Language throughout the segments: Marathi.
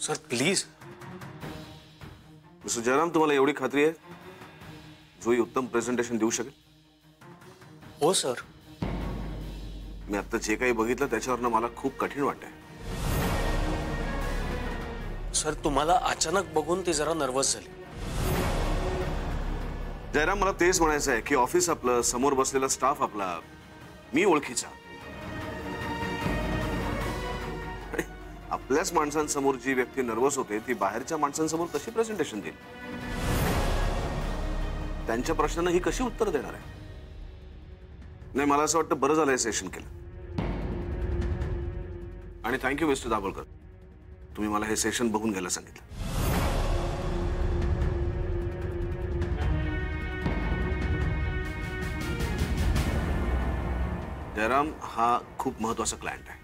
Sir please. मिस्टर जयराम, तुम्हाला एवढी खात्री आहे जुई उत्तम प्रेझेंटेशन देऊ शकेल? हो सर. मी आता जे काही बघितलं त्याच्यावरनं मला खूप कठीण वाटतंय. सर तुम्हाला अचानक बघून ती जरा नर्वस झाली. जयराम, मला तेच म्हणायचं आहे की ऑफिस आपलं, समोर बसलेला स्टाफ आपला, मी ओळखीचा. आपल्याच माणसांसमोर जी व्यक्ती नर्वस होते ती बाहेरच्या माणसांसमोर कशी प्रेझेंटेशन देईल? त्यांच्या प्रश्नांना ही कशी उत्तर देणार आहे? नाही, मला असं वाटतं बरं झालं हे सेशन केलं. आणि थँक्यू मिस्टर दाभोलकर, तुम्ही मला हे सेशन बघून घ्यायला सांगितलं. जयराम हा खूप महत्वाचा क्लायंट आहे.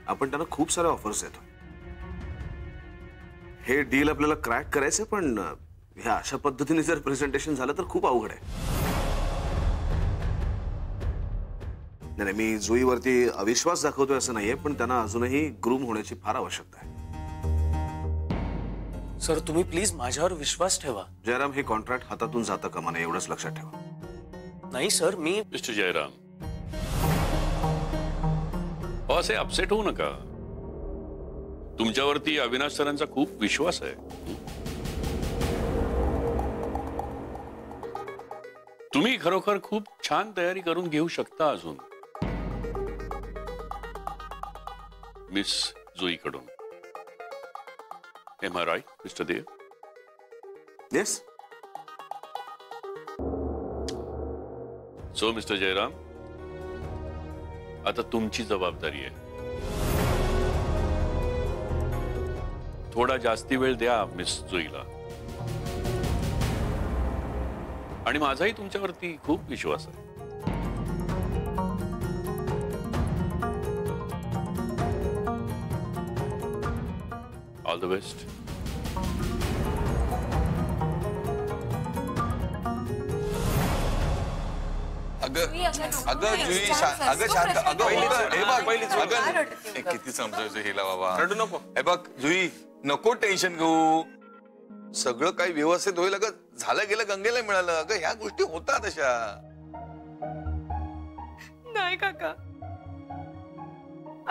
आपण त्यांना खूप सारे ऑफर्स देतो. हे डील आपल्याला क्रॅक करायचं, पण ह्या अशा पद्धतीने जर प्रेझेंटेशन झालं तर खूप अवघड आहे. नाही, मी जुईवरती अविश्वास दाखवतोय असं नाहीये, पण त्यांना अजूनही ग्रूम होण्याची फार आवश्यकता आहे. सर तुम्ही प्लीज माझ्यावर विश्वास ठेवा. जयराम, हे कॉन्ट्रॅक्ट हातातून जातं कामा नये एवढंच लक्षात ठेवा. नाही सर, मी मिस्टर जयराम, असे अपसेट होऊ नका. तुमच्यावरती अविनाश सरांचा खूप विश्वास आहे. तुम्ही खरोखर खूप छान तयारी करून घेऊ शकता अजून मिस जुई कडून. Am I right Mister Dev? Yes. So Mister Jayaram, आता तुमची जबाबदारी आहे. थोडा जास्ती वेळ द्या मिस जुईला. आणि माझाही तुमच्यावरती खूप विश्वास आहे. All the best. अगं जुई, अगं शांत, अगं हे बघ अगं किती समजायचं हिला बाबा. रडू नको. हे बघ जुई, नको टेन्शन घेऊ. सगळं काही व्यवस्थित होईल. अगं झालं गेलं गंगेला मिळालं. अगं ह्या गोष्टी होतात अशा. नाही काका,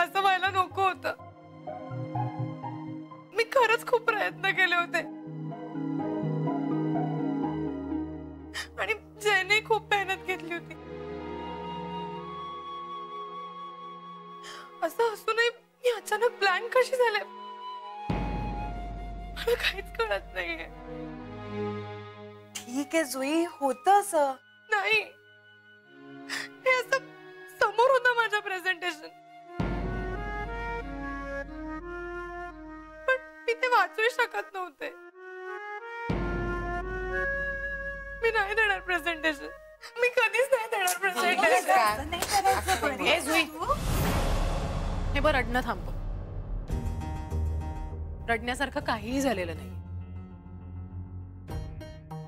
असं व्हायला नको होतं. मी खरंच खूप प्रयत्न केले होते आणि जयने खूप मेहनत घेतली होती. असं असूनही मी अचानक ब्लँक कशी झाले मला काहीच कळत नाहीये. ठीक आहे जुई, होतं असं. नाही, हे असं समोर होतं माझ्या प्रेझेंटेशन, पण मी ते वाचू शकत नव्हते. मी नाही देणार प्रेझेंटेशन. मी कधीच नाही देणार प्रेझेंटेशन. हे जुई, हे बरं, रडणं थांबव. रडण्यासारखं काहीही झालेलं नाही.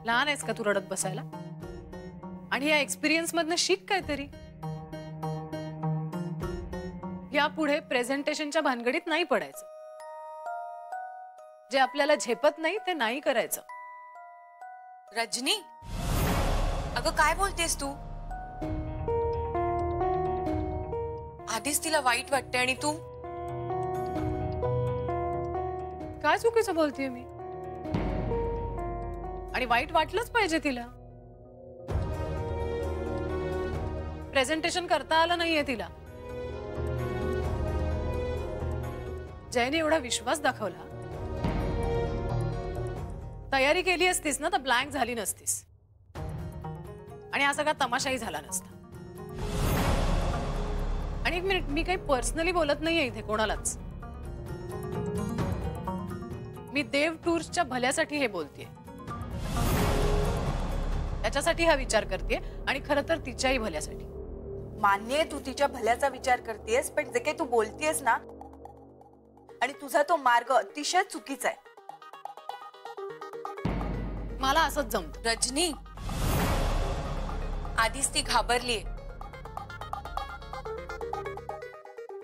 लहान आहेस का तू रडत बसायला? आणि या एक्सपिरियन्स मधनं शिक काहीतरी. यापुढे प्रेझेंटेशनच्या भानगडीत नाही पडायचं. जे आपल्याला झेपत नाही ते नाही करायचं. रजनी, अगं काय बोलतेस तू? आधीच तिला वाईट वाटते आणि तू काय चुकीचं बोलतेय मी? आणि वाईट वाटलंच पाहिजे तिला. प्रेझेंटेशन करता आलं नाहीये तिला. जयने एवढा विश्वास दाखवला. तयारी केली असतीस ना तर ब्लँक झाली नसतीस आणि हा सगळा तमाशाही झाला नसता. आणि एक मिनिट, मी काही पर्सनली बोलत नाहीये इथे कोणालाच. मी देव टूर्सच्या भल्यासाठी हे बोलतेय. त्याच्यासाठी हा विचार करतेय आणि खरं तर तिच्याही भल्यासाठी. मान्य आहे तू तिच्या भल्याचा विचार करतेस, पण जे काही तू बोलतेस ना आणि तुझा तो मार्ग अतिशय चुकीचा आहे. मला असंच जमत. रजनी, आधीच ती घाबरलीये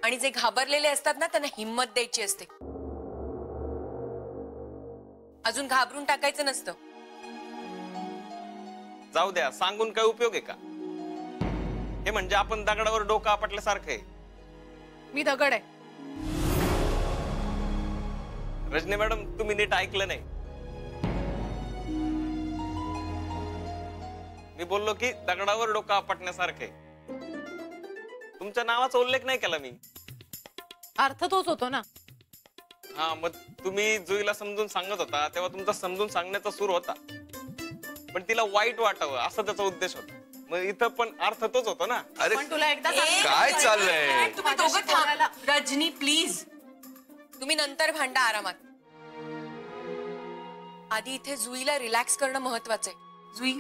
आणि जे घाबरलेले असतात ना त्यांना हिम्मत द्यायची असते. अजून घाबरून टाकायचं नसतं. जाऊ द्या, सांगून काय उपयोग आहे का? हे म्हणजे आपण दगडावर डोकं आपटल्यासारखं आहे. मी दगड आहे. रजनी मॅडम, तुम्ही नीट ऐकलं नाही. मी बोललो की दगडावर डोकं आपटण्यासारखं आहे. तुमच्या नावाचा उल्लेख नाही केला मी. अर्थ तोच होतो ना. हा, मग तुम्ही जुईला समजून सांगत होता तेव्हा तुमचा समजून सांगण्याचा सूर होता, पण तिला वाईट वाटावं असा त्याचा उद्देश होता. मग इथं पण अर्थ तोच होतो ना. अरे पण तुला एकदा सांगितलं काय पाहिजे. चाललंय? तुम्ही दोघं थांब. रजनी प्लीज, तुम्ही नंतर भांडा आरामात. आधी इथे जुईला रिलॅक्स करणं महत्वाचं आहे. जुई,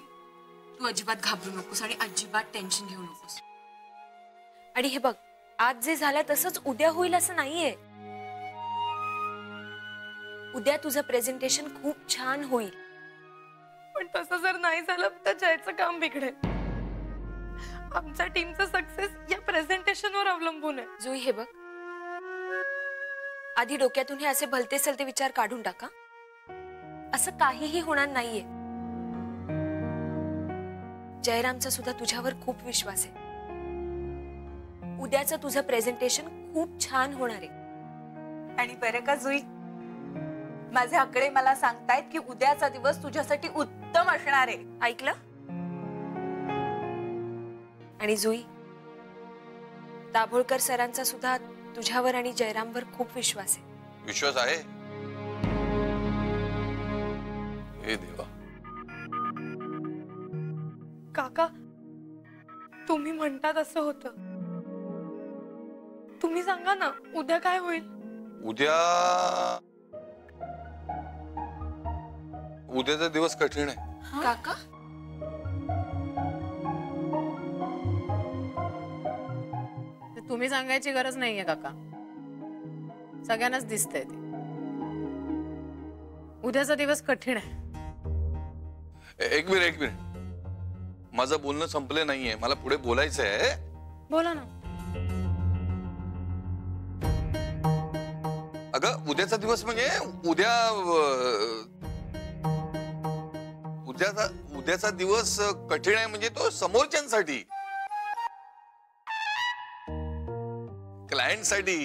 तू अजिबात घाबरू नकोस आणि अजिबात टेन्शन घेऊ नकोस. आणि हे बघ, आज जे झालं तसंच उद्या होईल असं नाहीये. उद्या तुझं प्रेझेंटेशन खूप छान होईल. पण तसं जर नाही झालं तर जयचं काम बिघडेल. आमच्या टीमचा सक्सेस या प्रेझेंटेशनवर अवलंबून आहे. जुई, हे बघ, आधी डोक्यातून हे असे भलते सलते विचार काढून टाका. असं काहीही होणार नाहीये. जयरामचा सुद्धा तुझ्यावर खूप विश्वास आहे. उद्याचं तुझं प्रेझेंटेशन खूप छान होणार आहे. आणि बरं का जुई, माझे आकडे मला सांगतायत की उद्याचा दिवस तुझ्यासाठी उत्तम असणार आहे. ऐकलं? आणि जुई, दाभोळकर सरांचा सुद्धा तुझ्यावर आणि जयरामवर खूप विश्वास आहे. विश्वास आहे? हे देवा. काका, तुम्ही म्हणतात असं होतं. तुम्ही सांगा ना, उद्या काय होईल? उद्याचा दिवस कठीण आहे. काका, ते तुम्ही सांगायची गरज नाहीये काका. सगळ्यांनाच दिसतंय ते. उद्याचा दिवस कठीण आहे. एक मिनिट, माझं बोलणं संपलं नाहीये. मला पुढे बोलायचं आहे. बोला ना. अगं, उद्याचा दिवस म्हणजे उद्याचा दिवस कठीण आहे म्हणजे तो समोरच्यांसाठी, क्लायंटसाठी.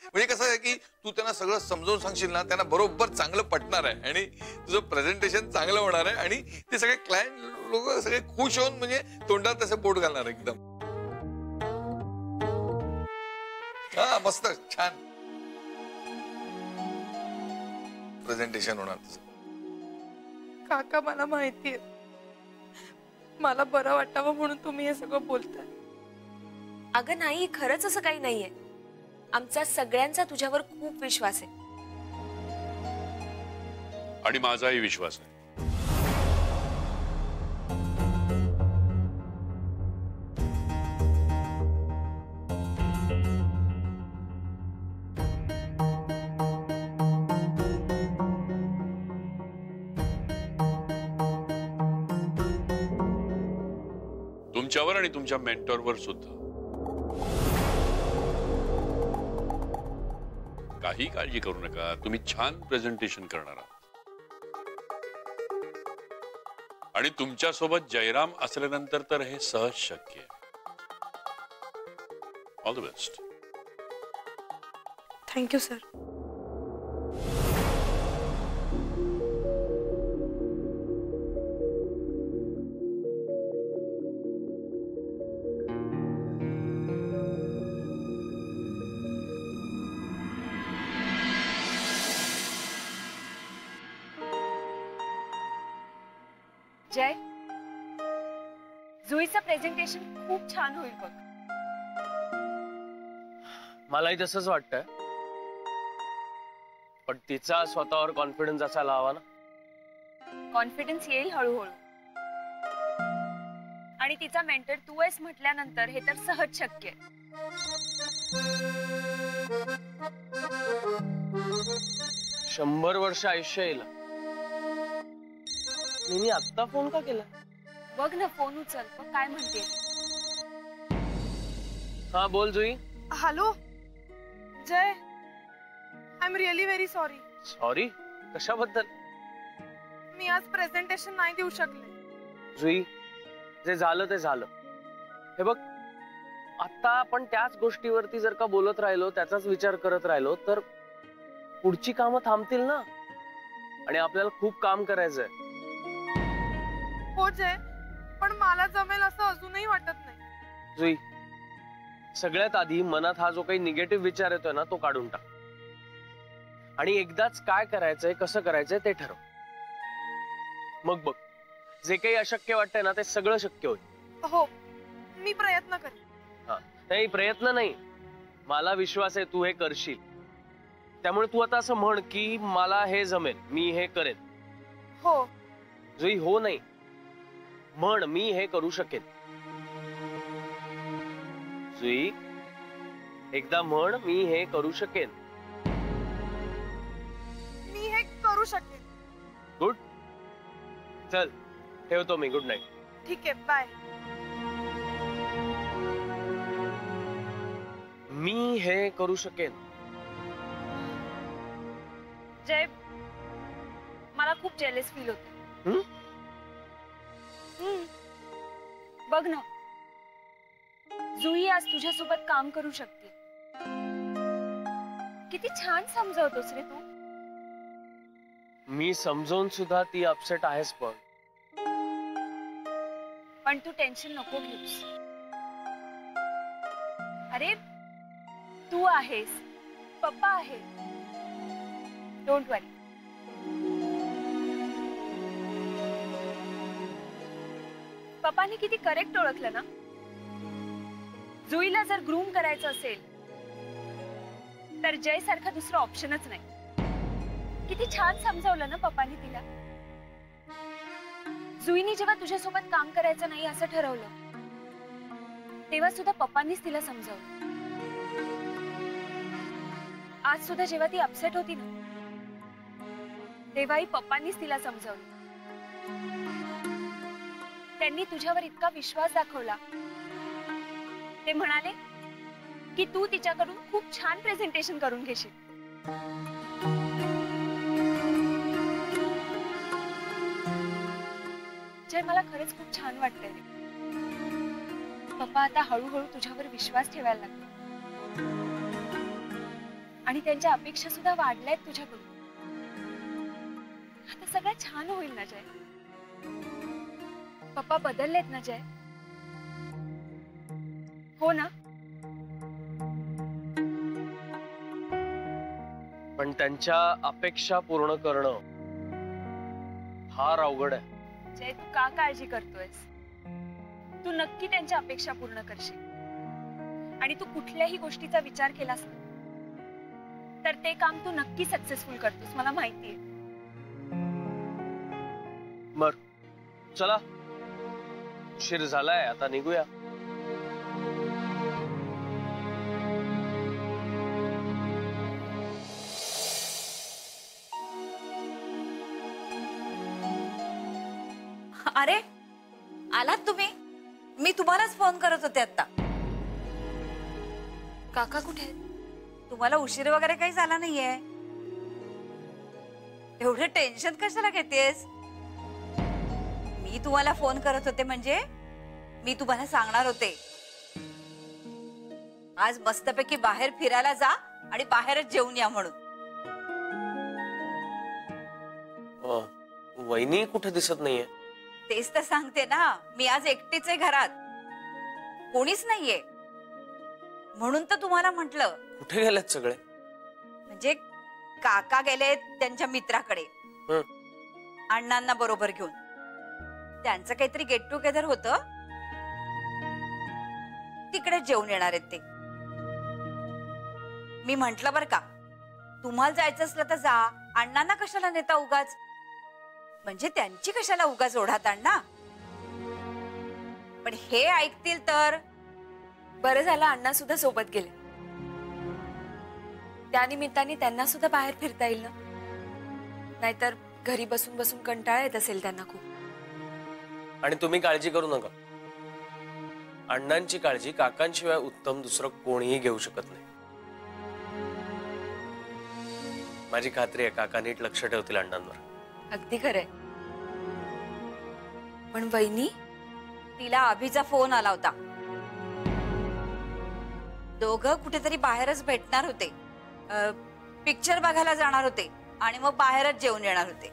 म्हणजे कसं आहे की तू त्यांना सगळं समजावून सांगशील ना, त्यांना बरोबर चांगलं पटणार आहे आणि तुझं प्रेझेंटेशन चांगलं होणार आहे आणि ते सगळे क्लायंट लोक सगळे खुश होऊन म्हणजे तोंडात तसं बोट घालणार एकदम. हा, मस्त छान प्रेझेंटेशन होणार तुझं. काका, मला माहितीये, मला बरं वाटावं म्हणून तुम्ही हे सगळं बोलताय. अगं नाही, खरंच असं काही नाहीये. आमचा सगळ्यांचा तुझ्यावर खूप विश्वास आहे. आणि माझाही विश्वास आहे. तुमच्यावर आणि तुमच्या मेंटॉरवर सुद्धा. काही काळजी करू नका, तुम्ही छान प्रेझेंटेशन करणार आहात. आणि तुमच्या सोबत जयराम असल्यानंतर तर हे सहज शक्य आहे. All the best. Thank you sir. Jay, जुईचं प्रेझेंटेशन खूप छान होईल बघ. मलाही तसंच वाटतंय, पण तिचा स्वतःवर कॉन्फिडन्स असायला हवा ना. कॉन्फिडन्स येईल हळूहळू. आणि तिचा मेंटर तू आहेस म्हटल्यानंतर हे तर सहज शक्य आहे. 100 वर्ष आयुष्य येईल. मी आत्ता फोन का केला? बघ ना, फोन उचल. पण काय म्हणते? हा, बोल Jui. Hello Jay, I am really very sorry. Sorry? कशाबद्दल? मी आज प्रेझेंटेशन नाही देऊ शकले. जुई, जे झालं ते झालं. हे बघ, आता आपण त्याच गोष्टीवरती जर का बोलत राहिलो, त्याचाच विचार करत राहिलो, तर पुढची कामं थांबतील ना. आणि आपल्याला खूप काम करायचंय. हो जय, पण मला जमेल असं अजूनही वाटत नाही. जुई, सगळ्यात आधी मनात हा जो काही निगेटिव्ह विचार येतोय ना, तो काढून टाक. आणि एकदाच काय करायचंय, कसं करायचंय ते ठरव. मग बघ, जे काही अशक्य वाटतंय ना, ते सगळं शक्य होईल. हो, मी प्रयत्न करेन. हा, नाही प्रयत्न नाही, मला विश्वास आहे तू हे करशील. त्यामुळे तू आता असं म्हण की मला हे जमेल, मी हे करेन. हो. जुई, हो नाही म्हण, मी हे करू शकेन. जुई, एकदा म्हण, मी हे करू शकेन. मी हे करू शकेन. गुड. चल ठेवतो मी. Good night. ठीक आहे, बाय. मी हे करू शकेन. जय, मला खूप जेलस फील होते. बघ ना, जुई आज तुझ्यासोबत काम करू शकते. किती छान समजवतोस रे तू. मी समजावून सुद्धा ती अपसेट आहेस. पण तू टेन्शन नको घेऊस. अरे तू आहेस, पप्पा आहे. डोंट वरी. पप्पाने किती करेक्ट ओळखलं ना. जुईला जर ग्रूम करायचं असेल तर जय सारखा दुसरा ऑप्शनच नाही. किती छान समजावलं ना पप्पानी तिला. जुईने जेव्हा तुझ्यासोबत काम करायचं नाही असं ठरवलं, तेव्हा सुद्धा पप्पांनीच तिला समजावलं. आज सुद्धा जेव्हा ती अपसेट होती ना, तेव्हाही पप्पांनीच तिला समजावलं. त्यांनी तुझ्यावर इतका विश्वास दाखवला. ते म्हणाले की तू तिच्याकडून खूप छान प्रेझेंटेशन करून घेशील. जय, मला खरंच खूप छान वाटतंय रे. पप्पा आता हळूहळू तुझ्यावर विश्वास ठेवायला लागले आणि त्यांच्या अपेक्षा सुद्धा वाढल्यात तुझ्याकडून. आता सगळं छान होईल ना जय. पप्पा बदललेत ना जय. हो ना. पण त्यांच्या अपेक्षा पूर्ण करणं फार अवघड आहे. जय, तू का काळजी करतोयस? तू नक्की त्यांच्या अपेक्षा पूर्ण करशील. आणि तू कुठल्याही गोष्टीचा विचार केलास तर ते काम तू नक्की सक्सेसफुल करतोस, मला माहितीये. बर, चला उशीर झालाय, आता निघूया. अरे आलात तुम्ही? मी तुम्हालाच फोन करत होते आता. काका कुठे आहेत? तुम्हाला उशीर वगैरे काही झाला नाहीये? एवढं टेन्शन कशाला घेतेस? मी तुम्हाला फोन करत होते म्हणजे मी तुम्हाला सांगणार होते, आज मस्तपैकी बाहेर फिरायला जा आणि बाहेरच जेवून या म्हणून. वहिनी कुठे दिसत नाहीये? तेच तर सांगते ना, मी आज एकटीच आहे घरात, कोणीच नाहीये. म्हणून तर तुम्हाला म्हटलं. कुठे गेलेत सगळे? म्हणजे काका गेलेत त्यांच्या मित्राकडे अण्णांना बरोबर घेऊन. त्यांचं काहीतरी गेट टुगेदर होतं, तिकडे जेवून येणार आहेत ते. मी म्हंटल बर का, तुम्हाला जायचं असलं तर जा, अण्णांना कशाला नेता उगाच, म्हणजे त्यांची कशाला उगाच ओढात अण्णा. पण हे ऐकतील तर. बरं झालं अण्णा सुद्धा सोबत गेले, त्यानिमित्ताने त्यांना सुद्धा बाहेर फिरता येईल ना. नाहीतर घरी बसून बसून कंटाळा येत असेल त्यांना खूप. आणि तुम्ही काळजी करू नका, अण्णांची काळजी काकांशिवाय उत्तम दुसरं कोणीही घेऊ शकत नाही. माझी खात्री आहे काका नीट लक्ष ठेवतील अण्णांवर. अगदी खरंय. पण वहिनी, तिला अभिचा फोन आला होता. दोघं कुठेतरी बाहेरच भेटणार होते, पिक्चर बघायला जाणार होते आणि मग बाहेरच जेवून येणार होते.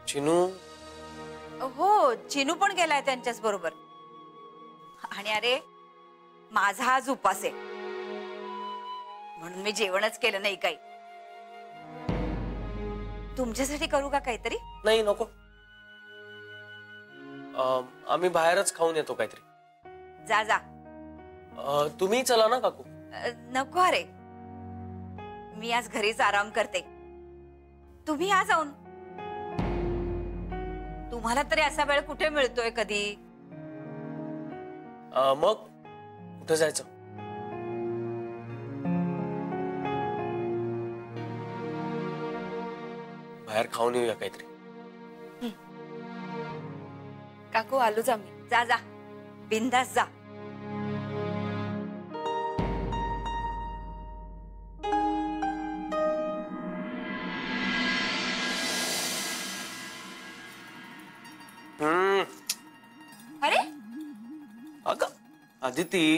चिनू? हो, चिनू पण गेलाय त्यांच्याच बरोबर. आणि अरे, माझा आज उपास आहे म्हणून मी जेवणच केलं नाही काही. तुमच्यासाठी करू का काहीतरी? नाही नको, आम्ही बाहेरच खाऊन येतो काहीतरी. जा जा. तुम्ही चला ना काकू. नको अरे, मी आज घरीच आराम करते. तुम्ही या जाऊन. तुम्हाला तरी असा वेळ कुठे मिळतोय कधी? मग कुठे जायचं? बाहेर खाऊन येऊया काहीतरी. काकू आलोच आम्ही. जा जा, बिंदास जा. अरे अगं अदिती,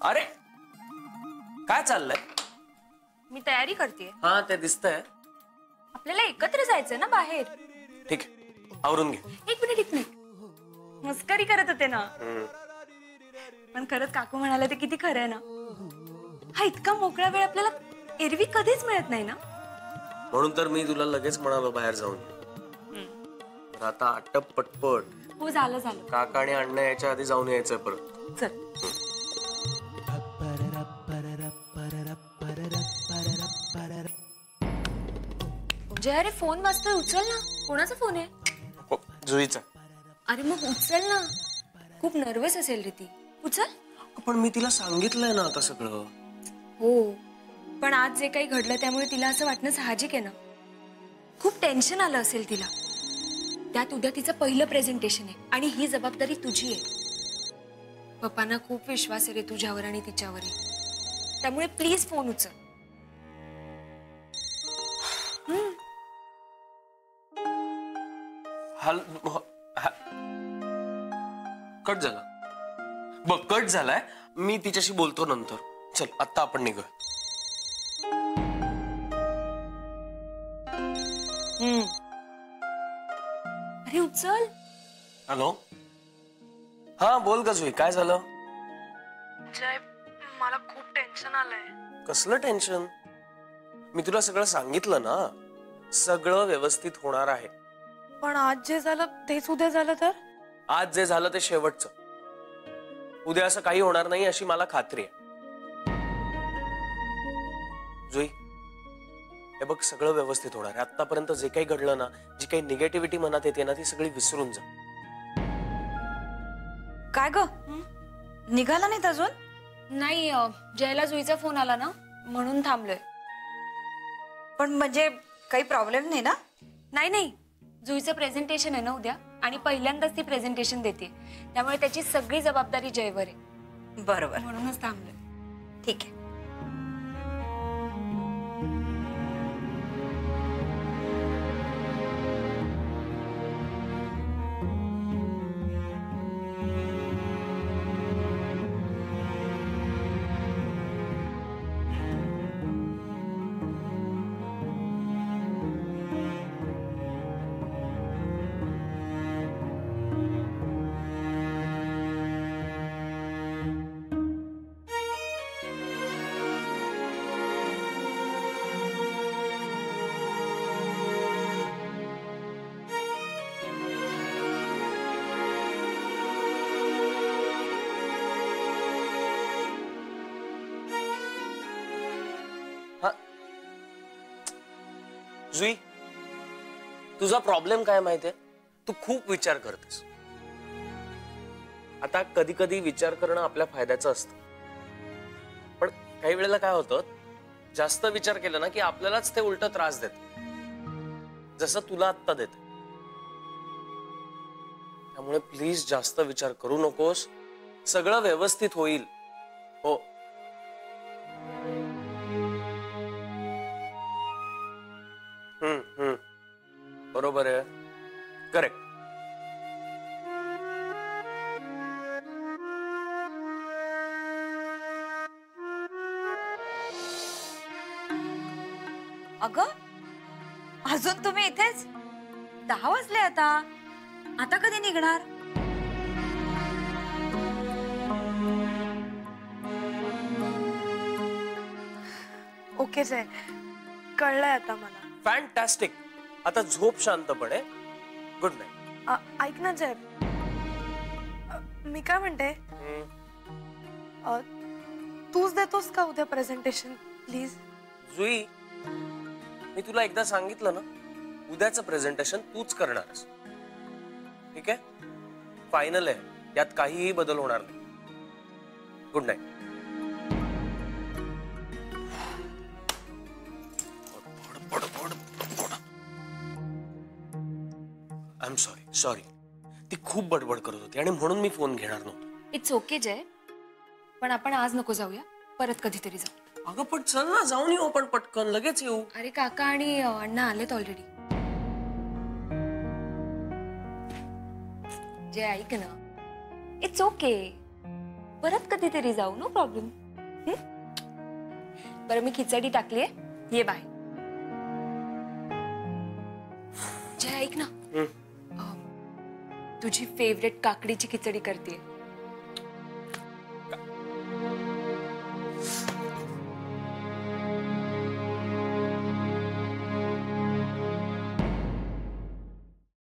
अरे काय चाललंय? मी तयारी करते. हा ते दिसतंय. आपल्याला एकत्र जायचंय ना बाहेर. ठीक आहे, आवरून घे. एक मिनिट. मस्करी करत होते ना. पण खरंच काकू म्हणाले ते किती खरं आहे ना. हा इतका मोकळा वेळ आपल्याला एरवी कधीच मिळत नाही ना. म्हणून तर मी तुला लगेच म्हणालो बाहेर जाऊन. तर आता आटप पटपट. हो, झालं. काका आणि अण्णा याच्या आधी जाऊन यायचंय परत. चल. अरे फोन वाजतोय, उचल ना. कोणाचा फोन आहे? जुईचा. अरे मग उचल ना. खूप नर्वस असेल रे ती. उचल. पण मी तिला सांगितलंय ना आता सगळं. हो, पण आज जे काही घडलं त्यामुळे तिला असं वाटणं साहजिक आहे ना. खूप टेन्शन आलं असेल तिला. त्यात उद्या तिचं पहिलं प्रेझेंटेशन आहे आणि ही जबाबदारी तुझी आहे. पप्पांना खूप विश्वास आहे रे तुझ्यावर आणि तिच्यावरही. त्यामुळे प्लीज फोन उचल. कट झाला बघ, कट झालाय. मी तिच्याशी बोलतो नंतर. चल आता आपण निघूया. अरे उचल. हॅलो. हा बोल का जुई, काय झालं? जय, मला खूप टेन्शन आलंय. कसलं टेन्शन? मी तुला सगळं सांगितलं ना. सगळं व्यवस्थित होणार आहे. पण आज जे झालं तेच उद्या झालं तर? आज जे झालं ते शेवटचं. उद्या असं काही होणार नाही अशी मला खात्री आहे. जुई, हे बघ, सगळं व्यवस्थित होणार आहे. आतापर्यंत जे काही घडलं ना, जी काही निगेटिव्हिटी मनात येते ना, ती सगळी विसरून जा. काय ग, निघाला नाहीत अजून? नाही, जयला जुईचा फोन आला ना म्हणून थांबलोय. पण म्हणजे काही प्रॉब्लेम नाही ना? नाही, जुईचं प्रेझेंटेशन आहे ना उद्या आणि पहिल्यांदाच ती प्रेझेंटेशन देते. त्यामुळे त्याची सगळी जबाबदारी जयवर आहे. बरोबर, म्हणूनच थांबलोय. ठीक आहे. जुई, तुझा प्रॉब्लेम काय माहितीये? तू खूप विचार करतेस. आता कधी कधी विचार करणं आपल्या फायद्याचं असतं, पण काही वेळेला काय होतं, जास्त विचार केला ना की आपल्यालाच ते उलट त्रास देत, जसं तुला आत्ता देत. त्यामुळे प्लीज जास्त विचार करू नकोस. सगळं व्यवस्थित होईल. हो. बरोबर आहे. करेक्ट. अगं अजून तुम्ही इथेच? 10 वाजले आता. आता कधी निघणार? ओके जय, कळलंय आता मला. फॅन्टॅस्टिक. आता झोप शांतपणे. Good night. ऐक ना जय, मी काय म्हणते, तूच देतोस का उद्या प्रेझेंटेशन प्लीज? जुई, मी तुला एकदा सांगितलं ना, उद्याचं प्रेझेंटेशन तूच करणारस. ठीक आहे? फायनल आहे, यात काहीही बदल होणार नाही. Good night. I am sorry. ती खूप बडबड करत होती आणि म्हणून मी फोन घेणार नव्हतो. इट्स ओके जय, पण आपण आज नको जाऊया, परत कधीतरी जाऊ. अगं पण चल ना, जाऊन येऊ आपण पटकन, लगेच येऊ. अरे काका आणि अण्णा आलेत ऑलरेडी. जय ऐक ना, इट्स ओके, परत कधीतरी जाऊ, नो प्रॉब्लेम. बरं मी खिचडी टाकलीये, ये बाय. जय ऐक ना, तुझी फेवरेट काकडीची खिचडी करते.